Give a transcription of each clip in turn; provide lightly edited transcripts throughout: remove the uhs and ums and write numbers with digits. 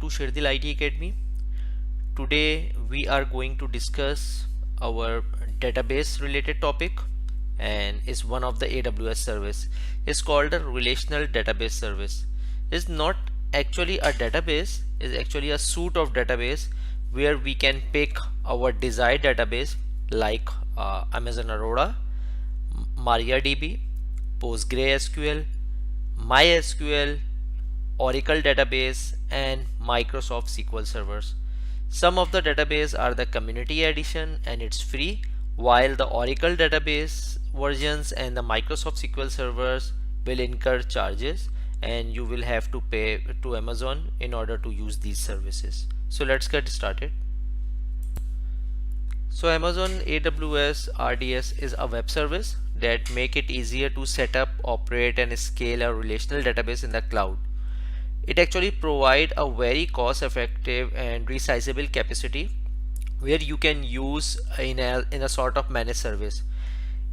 to Shirdil IT Academy. Today we are going to discuss our database related topic and is one of the AWS service. It's called a relational database service. It's not actually a database, it's actually a suite of database where we can pick our desired database like Amazon Aurora, MariaDB, PostgreSQL, MySQL, Oracle database and Microsoft SQL servers. Some of the database are the community edition and it's free, while the Oracle database versions and the Microsoft SQL servers will incur charges and you will have to pay to Amazon in order to use these services. So let's get started. So Amazon AWS RDS is a web service that make it easier to set up, operate and scale a relational database in the cloud. It actually provide a very cost effective and resizable capacity where you can use in a sort of managed service.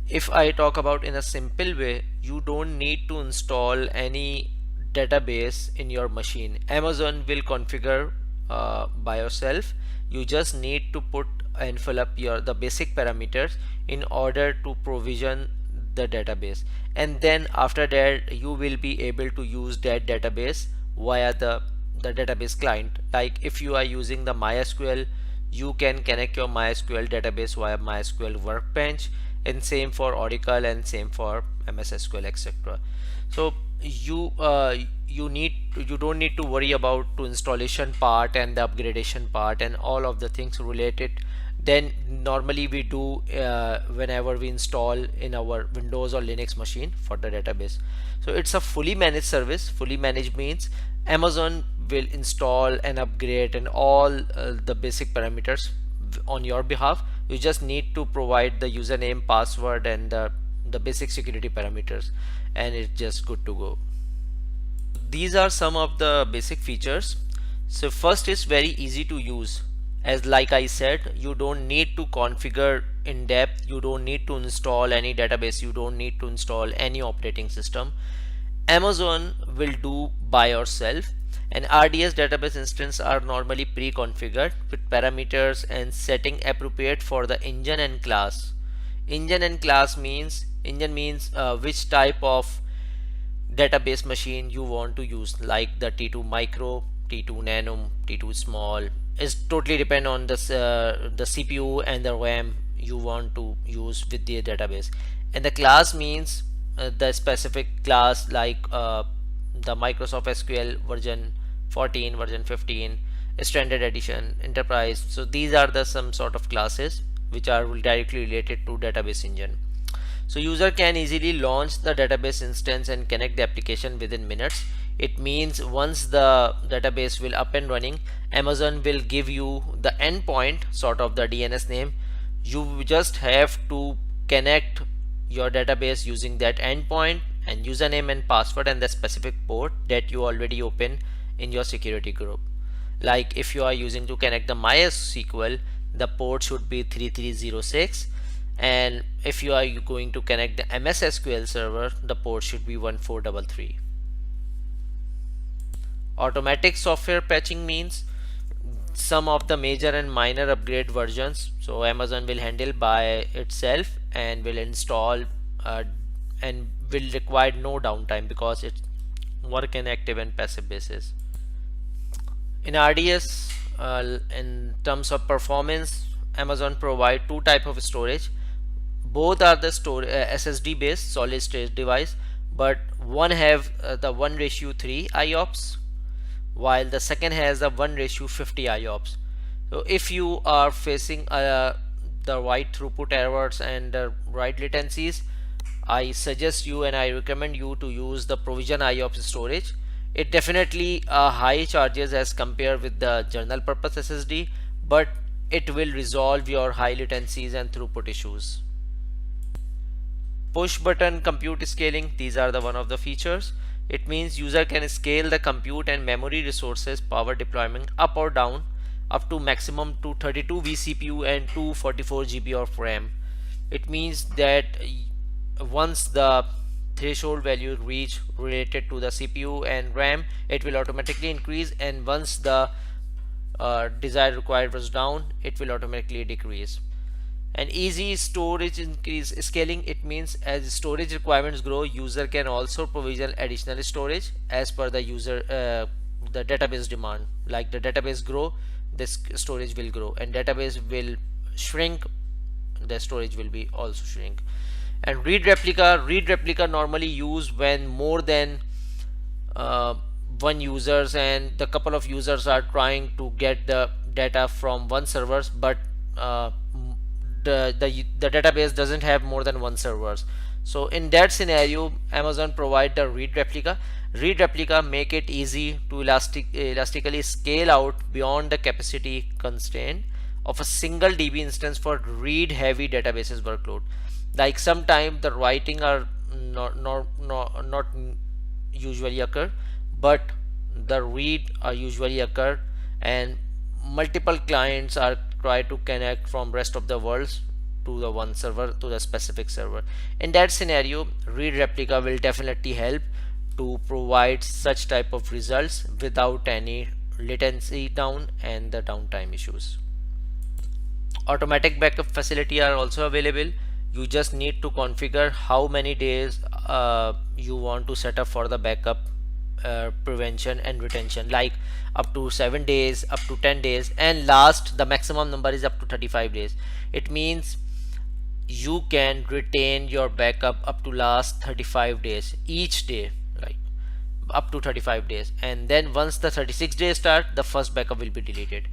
If I talk about in a simple way, you don't need to install any database in your machine. Amazon will configure by yourself. You just need to put and fill up the basic parameters in order to provision the database, and then after that you will be able to use that database via the database client. Like if you are using the MySQL, you can connect your MySQL database via MySQL Workbench, and same for Oracle and same for MS SQL, etc. So you don't need to worry about to installation part and the upgradation part and all of the things related then normally we do whenever we install in our Windows or Linux machine for the database. So it's a fully managed service. Fully managed means Amazon will install and upgrade and all the basic parameters on your behalf. You just need to provide the username, password and the basic security parameters, and it's just good to go. These are some of the basic features. So first is very easy to use. As like I said, you don't need to configure in depth, you don't need to install any database, you don't need to install any operating system. Amazon will do by yourself, and RDS database instance are normally pre-configured with parameters and setting appropriate for the engine and class. Engine and class means which type of database machine you want to use, like the T2 micro, T2 nano, T2 small. Is totally depend on the CPU and the RAM you want to use with the database. And the class means the specific class, like the Microsoft SQL version 14, version 15, standard edition, enterprise. So these are the some sort of classes which are directly related to database engine. So user can easily launch the database instance and connect the application within minutes. It means once the database will up and running, Amazon will give you the endpoint, sort of the DNS name. You just have to connect your database using that endpoint and username and password and the specific port that you already open in your security group. Like if you are using to connect the MySQL, the port should be 3306, and if you are going to connect the MS SQL server, the port should be 1433. Automatic software patching means some of the major and minor upgrade versions, so Amazon will handle by itself and will install and will require no downtime because it's work in active and passive basis. In RDS, in terms of performance, Amazon provide two type of storage. Both are the SSD based solid state device, but one have the 1:3 IOPS, while the second has a 1:50 IOPS. So if you are facing the right throughput errors and the right latencies, I suggest you and I recommend you to use the provision IOPS storage. It definitely high charges as compared with the general purpose SSD, but it will resolve your high latencies and throughput issues. Push button compute scaling, these are the one of the features. It means user can scale the compute and memory resources power deployment up or down up to maximum to 32 vCPU and 244 GB of RAM. It means that once the threshold value reach related to the CPU and RAM, it will automatically increase, and once the desired required was down, it will automatically decrease. And easy storage increase scaling, it means as storage requirements grow, user can also provision additional storage as per the user the database demand. Like the database grow, this storage will grow, and database will shrink, the storage will be also shrink. And read replica normally used when more than uh, one users and the couple of users are trying to get the data from one servers, but the database doesn't have more than one servers. So in that scenario, Amazon provide the read replica make it easy to elastically scale out beyond the capacity constraint of a single DB instance for read heavy databases workload. Like sometimes the writing are not usually occur, but the read are usually occur, and multiple clients are try to connect from rest of the world to the one server, to the specific server. In that scenario, read replica will definitely help to provide such type of results without any latency down and the downtime issues. Automatic backup facility are also available. You just need to configure how many days you want to set up for the backup prevention and retention, like up to 7 days, up to 10 days, and last the maximum number is up to 35 days. It means you can retain your backup up to last 35 days each day, like up to 35 days, and then once the 36 days start, the first backup will be deleted.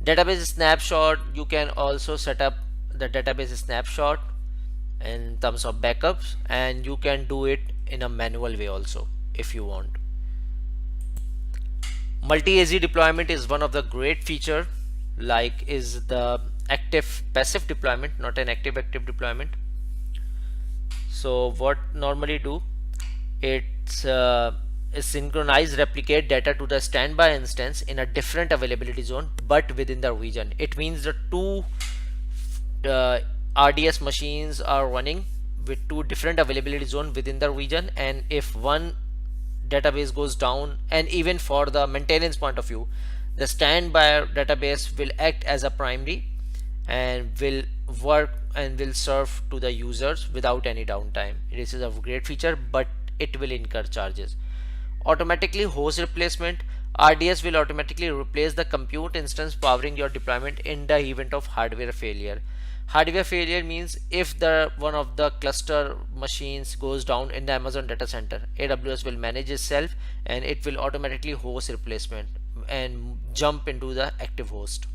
Database snapshot, you can also set up the database snapshot in terms of backups, and you can do it in a manual way also if you want. Multi-AZ deployment is one of the great feature, like is the active passive deployment, not an active deployment. So what normally do, it's synchronize replicate data to the standby instance in a different availability zone but within the region. It means the two RDS machines are running with two different availability zone within the region, and if one database goes down, and even for the maintenance point of view, the standby database will act as a primary and will work and will serve to the users without any downtime. This is a great feature, but it will incur charges. Automatically host replacement, RDS will automatically replace the compute instance powering your deployment in the event of hardware failure. Hardware failure means if the one of the cluster machines goes down in the Amazon data center, AWS will manage itself and it will automatically host replacement and jump into the active host.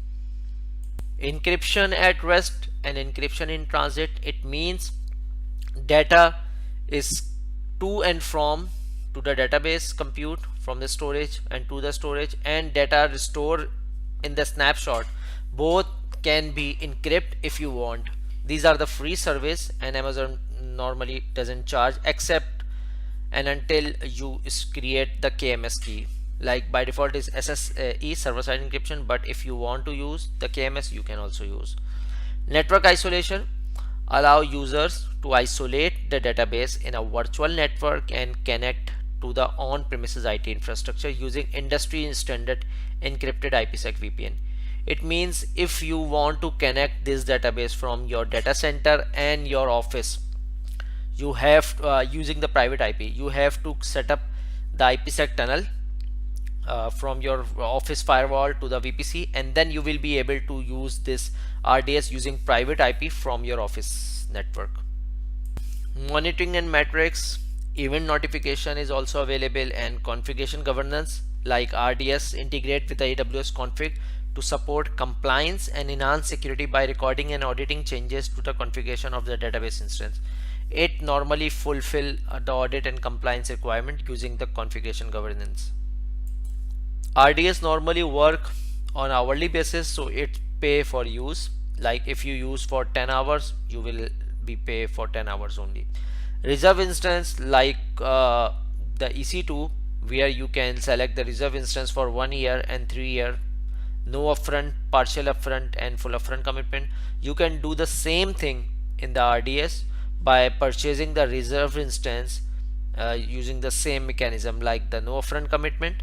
Encryption at rest and encryption in transit, it means data is to and from to the database compute from the storage and to the storage, and data restored in the snapshot both can be encrypted if you want. These are the free service, and Amazon normally doesn't charge except and until you create the KMS key. Like by default is SSE, server side encryption, but if you want to use the KMS, you can also use. Network isolation allow users to isolate the database in a virtual network and connect to the on-premises IT infrastructure using industry standard encrypted IPsec VPN. It means if you want to connect this database from your data center and your office, you have using the private IP, you have to set up the IPsec tunnel from your office firewall to the VPC, and then you will be able to use this RDS using private IP from your office network. Monitoring and metrics, event notification is also available, and configuration governance like RDS integrate with the AWS config to support compliance and enhance security by recording and auditing changes to the configuration of the database instance. It normally fulfill the audit and compliance requirement using the configuration governance. RDS normally work on hourly basis, so it pay for use. Like if you use for 10 hours, you will be pay for 10 hours only. Reserve instance like the EC2, where you can select the reserve instance for 1 year and 3 year, no upfront, partial upfront and full upfront commitment. You can do the same thing in the RDS by purchasing the reserve instance using the same mechanism like the no upfront commitment